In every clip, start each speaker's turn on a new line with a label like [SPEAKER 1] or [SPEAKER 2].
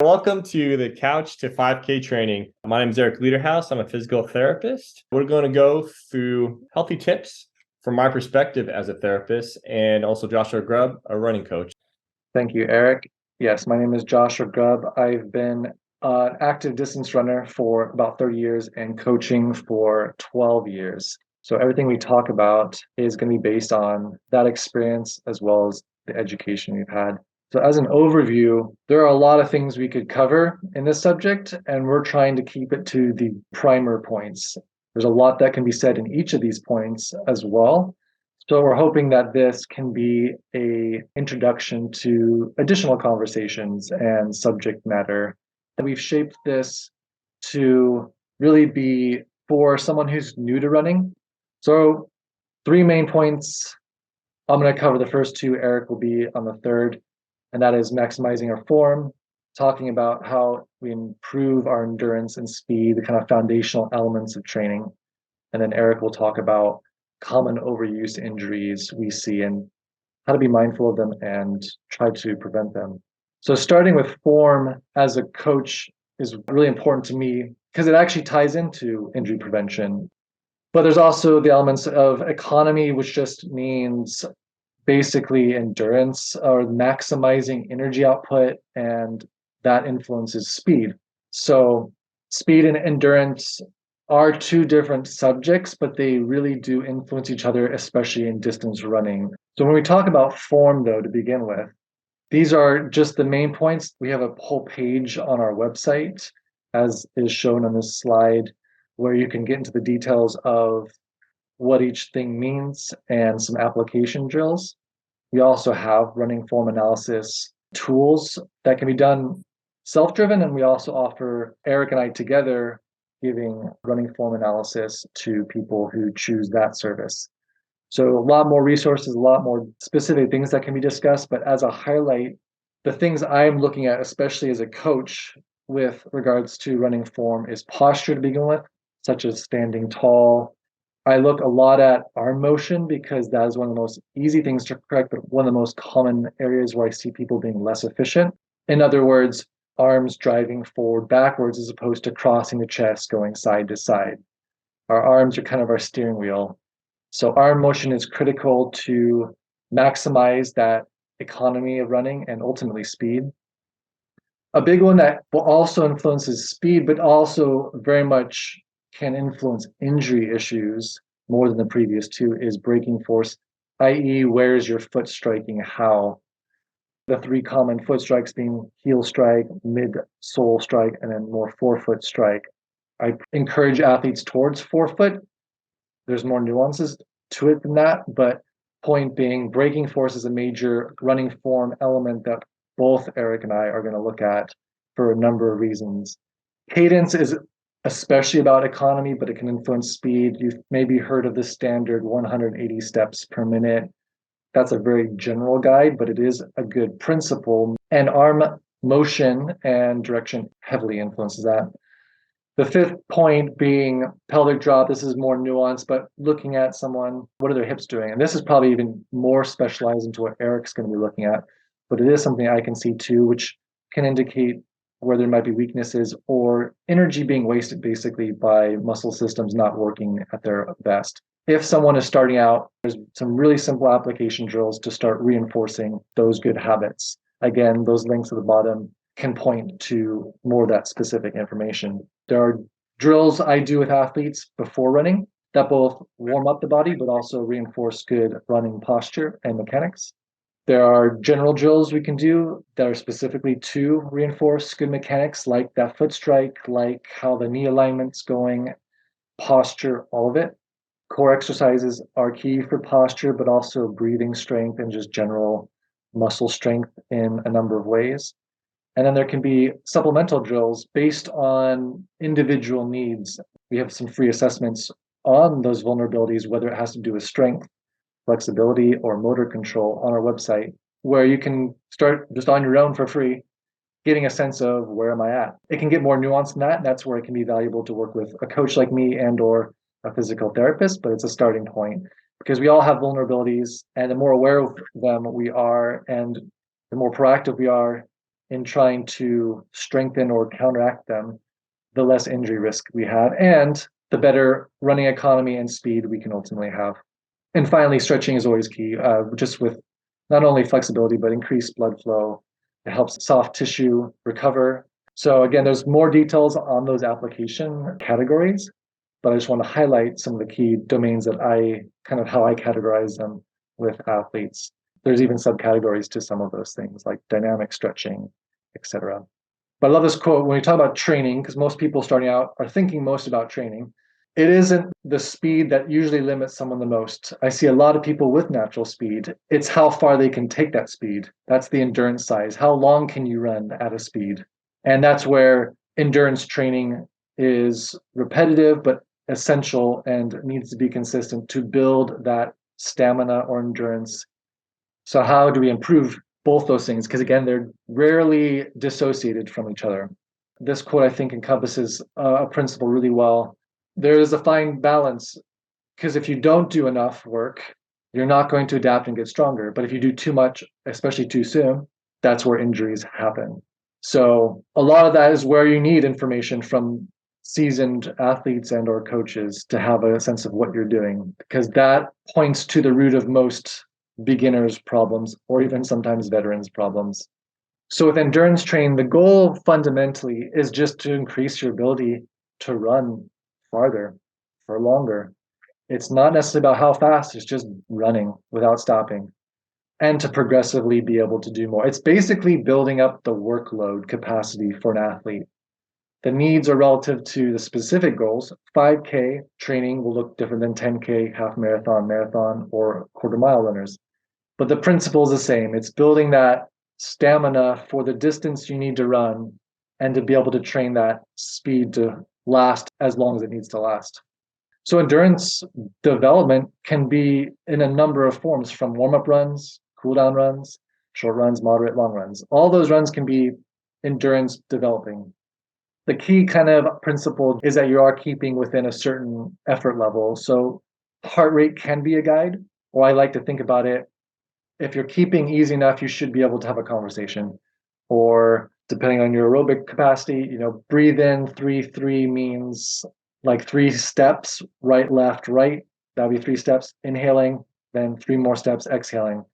[SPEAKER 1] Welcome to the Couch to 5K training. My name is Eric Lederhouse. I'm a physical therapist. We're going to go through healthy tips from my perspective as a therapist, and also Joshua Grubb, a running coach.
[SPEAKER 2] Thank you, Eric. Yes, my name is Joshua Grubb. I've been an active distance runner for about 30 years and coaching for 12 years. So everything we talk about is going to be based on that experience as well as the education we've had. So as an overview, there are a lot of things we could cover in this subject, and we're trying to keep it to the primer points. There's a lot that can be said in each of these points as well. So we're hoping that this can be an introduction to additional conversations and subject matter. We've shaped this to really be for someone who's new to running. So 3 main points. I'm going to cover the first 2. Eric will be on the third, and that is maximizing our form, talking about how we improve our endurance and speed, the kind of foundational elements of training. And then Eric will talk about common overuse injuries we see and how to be mindful of them and try to prevent them. So starting with form as a coach is really important to me because it actually ties into injury prevention. But there's also the elements of economy, which just means basically endurance or maximizing energy output, and that influences speed. So speed and endurance are 2 different subjects, but they really do influence each other, especially in distance running. So when we talk about form, though, to begin with, these are just the main points. We have a whole page on our website, as is shown on this slide, where you can get into the details of what each thing means and some application drills. We also have running form analysis tools that can be done self-driven, and we also offer, Eric and I together, giving running form analysis to people who choose that service. So a lot more resources, a lot more specific things that can be discussed, but as a highlight, the things I'm looking at, especially as a coach with regards to running form, is posture to begin with, such as standing tall. I look a lot at arm motion because that is one of the most easy things to correct, but one of the most common areas where I see people being less efficient. In other words, arms driving forward backwards as opposed to crossing the chest, going side to side. Our arms are kind of our steering wheel. So arm motion is critical to maximize that economy of running and ultimately speed. A big one that also influences speed, but also very much can influence injury issues more than the previous 2, is braking force, i.e., where is your foot striking, how. The 3 common foot strikes being heel strike, mid-sole strike, and then more forefoot strike. I encourage athletes towards forefoot. There's more nuances to it than that, but point being, braking force is a major running form element that both Eric and I are going to look at for a number of reasons. Cadence is especially about economy, but it can influence speed. You've maybe heard of the standard 180 steps per minute. That's a very general guide, but it is a good principle. And arm motion and direction heavily influences that. The 5th point being pelvic drop. This is more nuanced, but looking at someone, what are their hips doing? And this is probably even more specialized into what Eric's going to be looking at, but it is something I can see too, which can indicate where there might be weaknesses or energy being wasted basically by muscle systems not working at their best. If someone is starting out, there's some really simple application drills to start reinforcing those good habits. Again, those links at the bottom can point to more of that specific information. There are drills I do with athletes before running that both warm up the body, but also reinforce good running posture and mechanics. There are general drills we can do that are specifically to reinforce good mechanics, like that foot strike, like how the knee alignment's going, posture, all of it. Core exercises are key for posture, but also breathing strength and just general muscle strength in a number of ways. And then there can be supplemental drills based on individual needs. We have some free assessments on those vulnerabilities, whether it has to do with strength, flexibility, or motor control on our website, where you can start just on your own for free, getting a sense of where am I at. It can get more nuanced than that. And that's where it can be valuable to work with a coach like me and or a physical therapist, but it's a starting point because we all have vulnerabilities, and the more aware of them we are and the more proactive we are, in trying to strengthen or counteract them, the less injury risk we have, and the better running economy and speed we can ultimately have. And finally, stretching is always key, just with not only flexibility, but increased blood flow. It helps soft tissue recover. So again, there's more details on those application categories, but I just want to highlight some of the key domains that how I categorize them with athletes. There's even subcategories to some of those things like dynamic stretching, etc. But I love this quote when we talk about training, because most people starting out are thinking most about training. It isn't the speed that usually limits someone the most. I see a lot of people with natural speed. It's how far they can take that speed. That's the endurance size. How long can you run at a speed? And that's where endurance training is repetitive, but essential and needs to be consistent to build that stamina or endurance. So how do we improve both those things? Because again, they're rarely dissociated from each other. This quote, I think, encompasses a principle really well. There is a fine balance, because if you don't do enough work, you're not going to adapt and get stronger. But if you do too much, especially too soon, that's where injuries happen. So a lot of that is where you need information from seasoned athletes and or coaches to have a sense of what you're doing, because that points to the root of most beginners' problems, or even sometimes veterans' problems. So with endurance training, the goal fundamentally is just to increase your ability to run farther for longer. It's not necessarily about how fast, it's just running without stopping, and to progressively be able to do more. It's basically building up the workload capacity for an athlete. The needs are relative to the specific goals. 5K training will look different than 10K, half marathon, or quarter mile runners. But the principle is the same. It's building that stamina for the distance you need to run and to be able to train that speed to last as long as it needs to last. So endurance development can be in a number of forms, from warm-up runs, cool-down runs, short runs, moderate, long runs. All those runs can be endurance developing. The key kind of principle is that you are keeping within a certain effort level. So heart rate can be a guide, or I like to think about it, if you're keeping easy enough, you should be able to have a conversation. Or depending on your aerobic capacity, breathe in 3-3 means like 3 steps, right, left, right. That'd be 3 steps inhaling, then 3 more steps exhaling.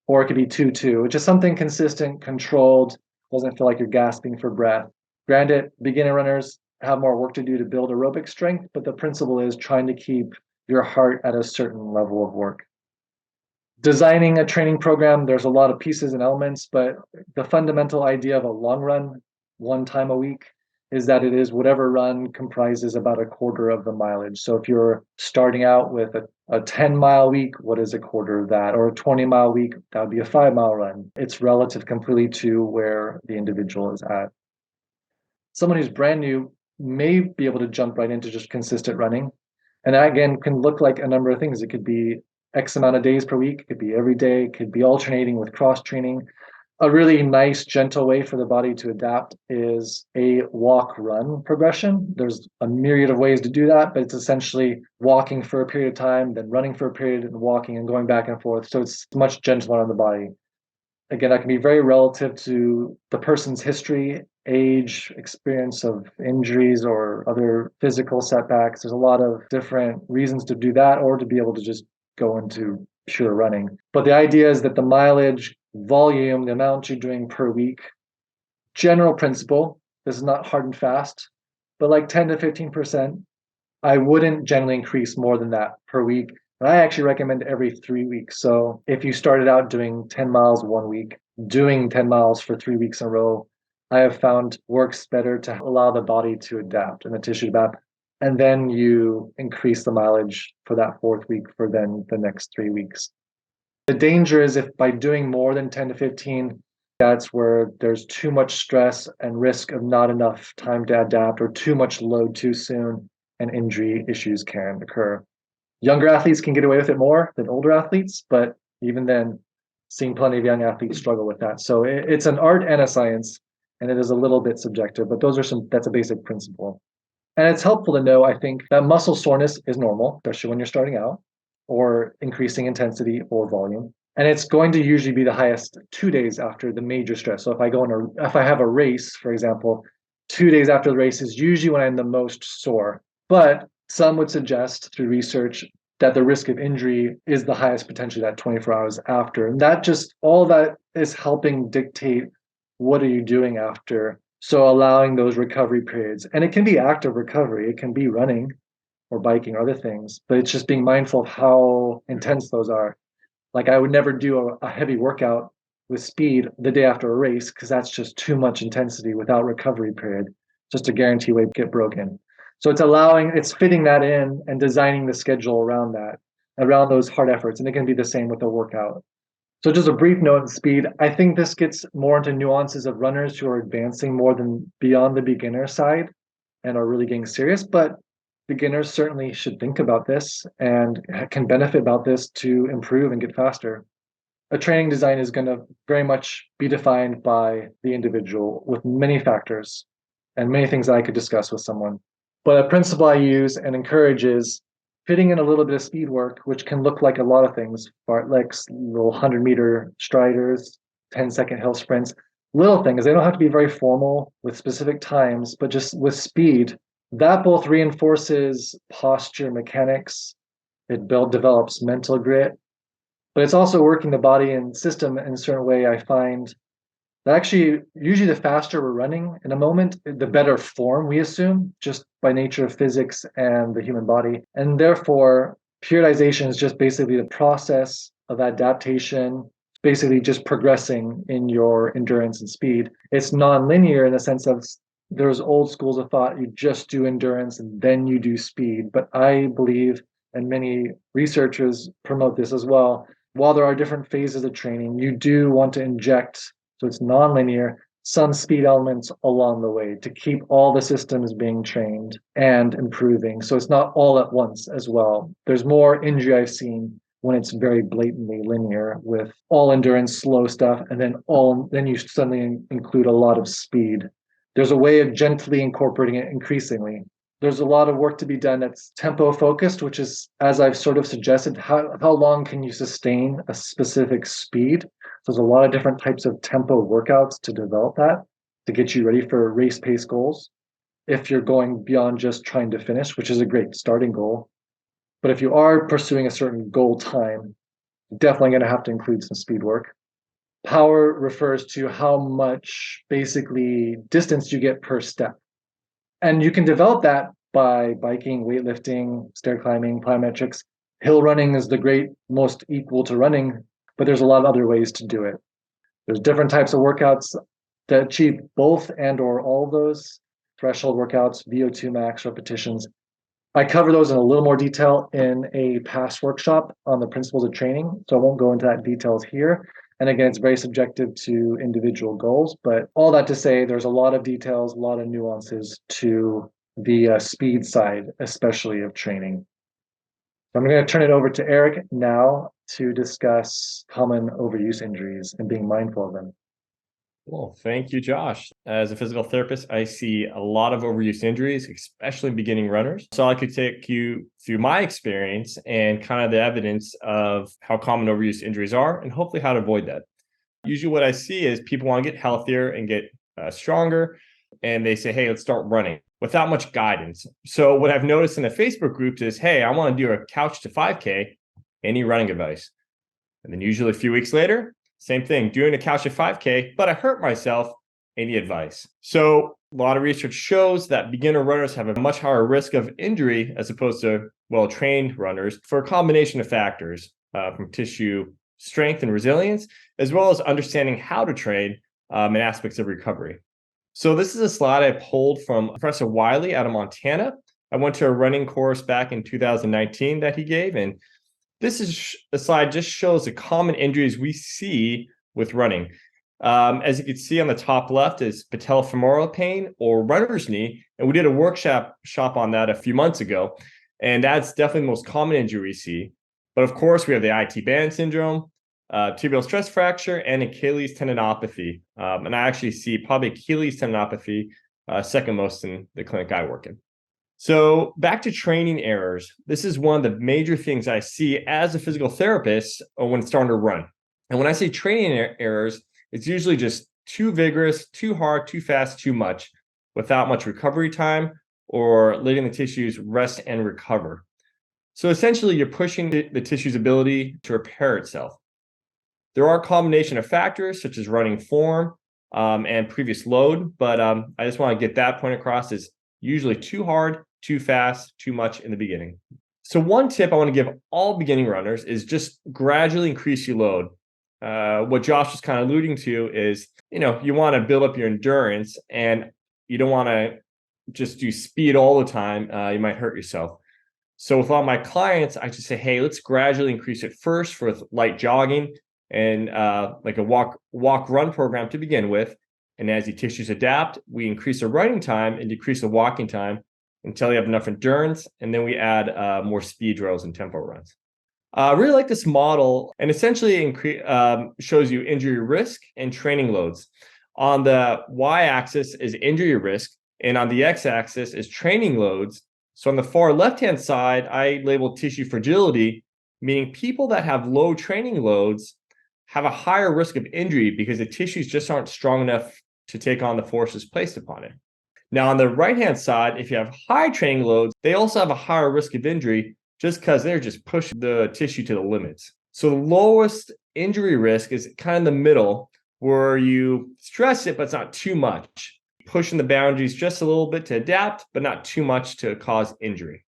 [SPEAKER 2] Or it could be 2-2, which is something consistent, controlled, doesn't feel like you're gasping for breath. Granted, beginner runners have more work to do to build aerobic strength, but the principle is trying to keep your heart at a certain level of work. Designing a training program, there's a lot of pieces and elements, but the fundamental idea of a long run, 1 time a week, is that it is whatever run comprises about a quarter of the mileage. So if you're starting out with a 10-mile week, what is a quarter of that? Or a 20-mile week, that would be a 5-mile run. It's relative completely to where the individual is at. Someone who's brand new may be able to jump right into just consistent running. And that, again, can look like a number of things. It could be X amount of days per week. It could be every day. It could be alternating with cross training. A really nice, gentle way for the body to adapt is a walk-run progression. There's a myriad of ways to do that, but it's essentially walking for a period of time, then running for a period, and walking and going back and forth. So it's much gentler on the body. Again, that can be very relative to the person's history, age, experience of injuries or other physical setbacks. There's a lot of different reasons to do that, or to be able to just go into pure running. But the idea is that the mileage, volume, the amount you're doing per week, general principle, this is not hard and fast, but like 10 to 15%, I wouldn't generally increase more than that per week. And I actually recommend every 3 weeks. So if you started out doing 10 miles 1 week, doing 10 miles for 3 weeks in a row, I have found works better to allow the body to adapt and the tissue to adapt. And then you increase the mileage for that 4th week for then the next 3 weeks. The danger is if by doing more than 10 to 15, that's where there's too much stress and risk of not enough time to adapt, or too much load too soon, and injury issues can occur. Younger athletes can get away with it more than older athletes, but even then, seeing plenty of young athletes struggle with that. So it's an art and a science, and it is a little bit subjective, but that's a basic principle. And it's helpful to know, I think, that muscle soreness is normal, especially when you're starting out, or increasing intensity or volume. And it's going to usually be the highest 2 days after the major stress. So if I have a race, for example, 2 days after the race is usually when I'm the most sore. But some would suggest through research that the risk of injury is the highest potentially that 24 hours after. And that just all that is helping dictate what are you doing after. So allowing those recovery periods. And it can be active recovery, it can be running or biking or other things, but it's just being mindful of how intense those are. Like I would never do a heavy workout with speed the day after a race because that's just too much intensity without recovery period, just a guarantee way to get broken. So it's fitting that in and designing the schedule around that, around those hard efforts. And it can be the same with the workout. So just a brief note on speed. I think this gets more into nuances of runners who are advancing more than beyond the beginner side and are really getting serious. But beginners certainly should think about this and can benefit about this to improve and get faster. A training design is going to very much be defined by the individual with many factors and many things that I could discuss with someone. But a principle I use and encourage is fitting in a little bit of speed work, which can look like a lot of things, fartleks, little 100-meter striders, 10-second hill sprints, little things. They don't have to be very formal with specific times, but just with speed. That both reinforces posture mechanics, develops mental grit, but it's also working the body and system in a certain way. I find that actually, usually the faster we're running in a moment, the better form we assume, just by nature of physics and the human body. And therefore, periodization is just basically the process of adaptation, basically just progressing in your endurance and speed. It's non-linear in the sense of there's old schools of thought, you just do endurance and then you do speed. But I believe, and many researchers promote this as well, while there are different phases of training, you do want to inject, so it's non-linear, some speed elements along the way to keep all the systems being trained and improving. So it's not all at once as well. There's more injury I've seen when it's very blatantly linear with all endurance, slow stuff, and then you suddenly include a lot of speed. There's a way of gently incorporating it increasingly. There's a lot of work to be done that's tempo focused, which is, as I've sort of suggested, how long can you sustain a specific speed? So there's a lot of different types of tempo workouts to develop that, to get you ready for race pace goals. If you're going beyond just trying to finish, which is a great starting goal. But if you are pursuing a certain goal time, definitely going to have to include some speed work. Power refers to how much basically distance you get per step. And you can develop that by biking, weightlifting, stair climbing, plyometrics. Hill running is the great most equal to running, but there's a lot of other ways to do it. There's different types of workouts that achieve both and or all of those threshold workouts, VO2 max repetitions. I cover those in a little more detail in a past workshop on the principles of training, so I won't go into that details here. And again, it's very subjective to individual goals, but all that to say, there's a lot of details, a lot of nuances to the speed side, especially of training. I'm going to turn it over to Eric now to discuss common overuse injuries and being mindful of them.
[SPEAKER 1] Well, thank you, Josh. As a physical therapist, I see a lot of overuse injuries, especially beginning runners. So I could take you through my experience and kind of the evidence of how common overuse injuries are and hopefully how to avoid that. Usually what I see is people want to get healthier and get stronger, and they say, hey, let's start running without much guidance. So what I've noticed in the Facebook groups is, hey, I want to do a couch to 5K, any running advice? And then usually a few weeks later, same thing, doing a couch to 5K, but I hurt myself, any advice? So a lot of research shows that beginner runners have a much higher risk of injury as opposed to well-trained runners for a combination of factors, from tissue strength and resilience, as well as understanding how to train and aspects of recovery. So this is a slide I pulled from Professor Wiley out of Montana. I went to a running course back in 2019 that he gave, and this is a slide just shows the common injuries we see with running. As you can see on the top left is patellofemoral pain or runner's knee, and we did a workshop on that a few months ago, and that's definitely the most common injury we see. But of course, we have the IT band syndrome, tibial stress fracture, and Achilles tendinopathy. And I actually see probably Achilles tendinopathy second most in the clinic I work in. So back to training errors. This is one of the major things I see as a physical therapist when starting to run. And when I say training errors, it's usually just too vigorous, too hard, too fast, too much, without much recovery time or letting the tissues rest and recover. So essentially, you're pushing the tissue's ability to repair itself. There are a combination of factors such as running form and previous load, but I just want to get that point across is usually too hard, too fast, too much in the beginning. So one tip I want to give all beginning runners is just gradually increase your load. What Josh was kind of alluding to is, you want to build up your endurance and you don't want to just do speed all the time. You might hurt yourself. So with all my clients, I just say, hey, let's gradually increase it first for light jogging and like a walk run program to begin with. And as the tissues adapt, we increase the running time and decrease the walking time until you have enough endurance. And then we add more speed drills and tempo runs. I really like this model and essentially shows you injury risk and training loads. On the y-axis is injury risk, and on the x-axis is training loads. So on the far left-hand side, I label tissue fragility, meaning people that have low training loads have a higher risk of injury because the tissues just aren't strong enough to take on the forces placed upon it. Now, on the right-hand side, if you have high training loads, they also have a higher risk of injury just because they're just pushing the tissue to the limits. So the lowest injury risk is kind of in the middle where you stress it, but it's not too much. Pushing the boundaries just a little bit to adapt, but not too much to cause injury.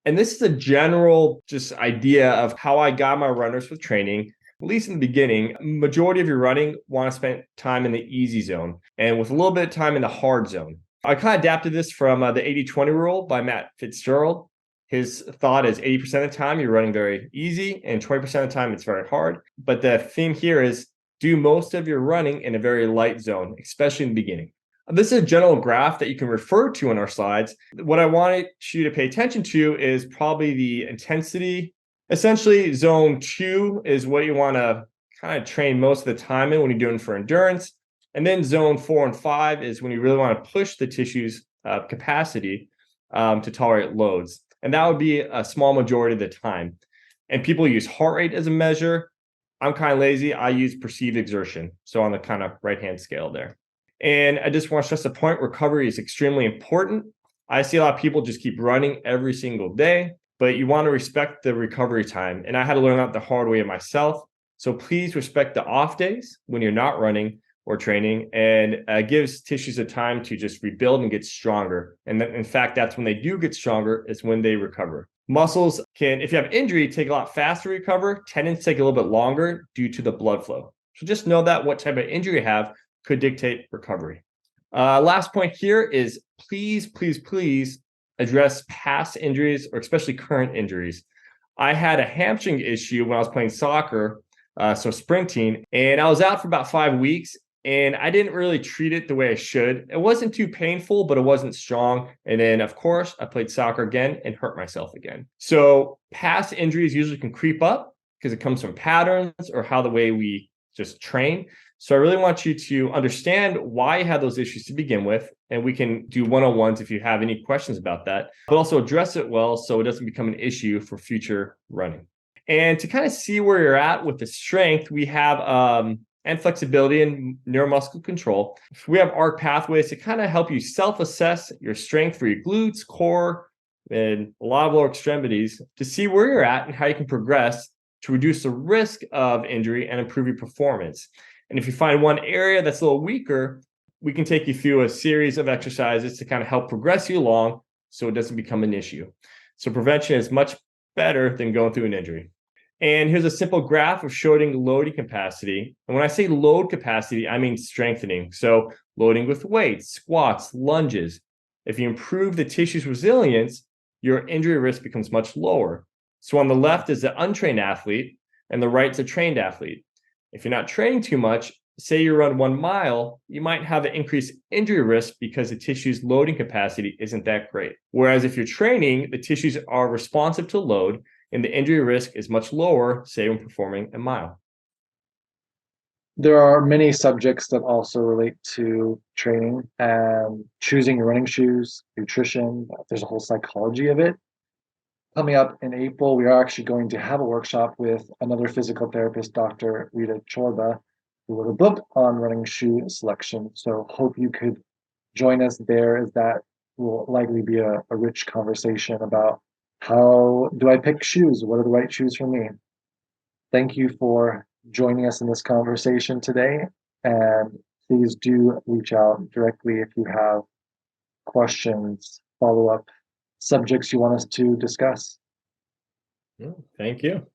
[SPEAKER 1] And this is a general just idea of how I guide my runners with training. At least in the beginning, majority of your running want to spend time in the easy zone and with a little bit of time in the hard zone. I kind of adapted this from the 80-20 rule by Matt Fitzgerald. His thought is 80% of the time you're running very easy and 20% of the time it's very hard. But the theme here is do most of your running in a very light zone, especially in the beginning. This is a general graph that you can refer to in our slides. What I wanted you to pay attention to is probably the intensity. Essentially, zone 2 is what you want to kind of train most of the time in when you're doing for endurance. And then zone 4 and 5 is when you really want to push the tissue's capacity to tolerate loads. And that would be a small majority of the time. And people use heart rate as a measure. I'm kind of lazy. I use perceived exertion. So on the kind of right-hand scale there. And I just want to stress the point, recovery is extremely important. I see a lot of people just keep running every single day, but you want to respect the recovery time. And I had to learn that the hard way myself. So please respect the off days when you're not running or training, and gives tissues a time to just rebuild and get stronger. And in fact, that's when they do get stronger, is when they recover. Muscles can, if you have injury, take a lot faster to recover. Tendons take a little bit longer due to the blood flow. So just know that what type of injury you have could dictate recovery. Last point here is please address past injuries or especially current injuries. I had a hamstring issue when I was playing soccer, so sprinting, and I was out for about 5 weeks. And I didn't really treat it the way I should. It wasn't too painful, but it wasn't strong. And then, of course, I played soccer again and hurt myself again. So past injuries usually can creep up because it comes from patterns or how the way we just train. So I really want you to understand why you had those issues to begin with. And we can do one-on-ones if you have any questions about that, but also address it well so it doesn't become an issue for future running. And to kind of see where you're at with the strength, we have and flexibility and neuromuscular control. We have arc pathways to kind of help you self-assess your strength for your glutes, core, and a lot of lower extremities to see where you're at and how you can progress to reduce the risk of injury and improve your performance. And if you find one area that's a little weaker, we can take you through a series of exercises to kind of help progress you along so it doesn't become an issue. So prevention is much better than going through an injury. And here's a simple graph of showing loading capacity. And when I say load capacity, I mean strengthening. So loading with weights, squats, lunges. If you improve the tissue's resilience, your injury risk becomes much lower. So on the left is the untrained athlete, and the right is a trained athlete. If you're not training too much, say you run 1 mile, you might have an increased injury risk because the tissue's loading capacity isn't that great. Whereas if you're training, the tissues are responsive to load, and the injury risk is much lower, say when performing a mile.
[SPEAKER 2] There are many subjects that also relate to training and choosing your running shoes, nutrition. There's a whole psychology of it. Coming up in April, we are actually going to have a workshop with another physical therapist, Dr. Rita Chorba, who wrote a book on running shoe selection. So hope you could join us there, as that will likely be a rich conversation about how do I pick shoes? What are the right shoes for me? Thank you for joining us in this conversation today. And please do reach out directly if you have questions, follow up subjects you want us to discuss.
[SPEAKER 1] Thank you.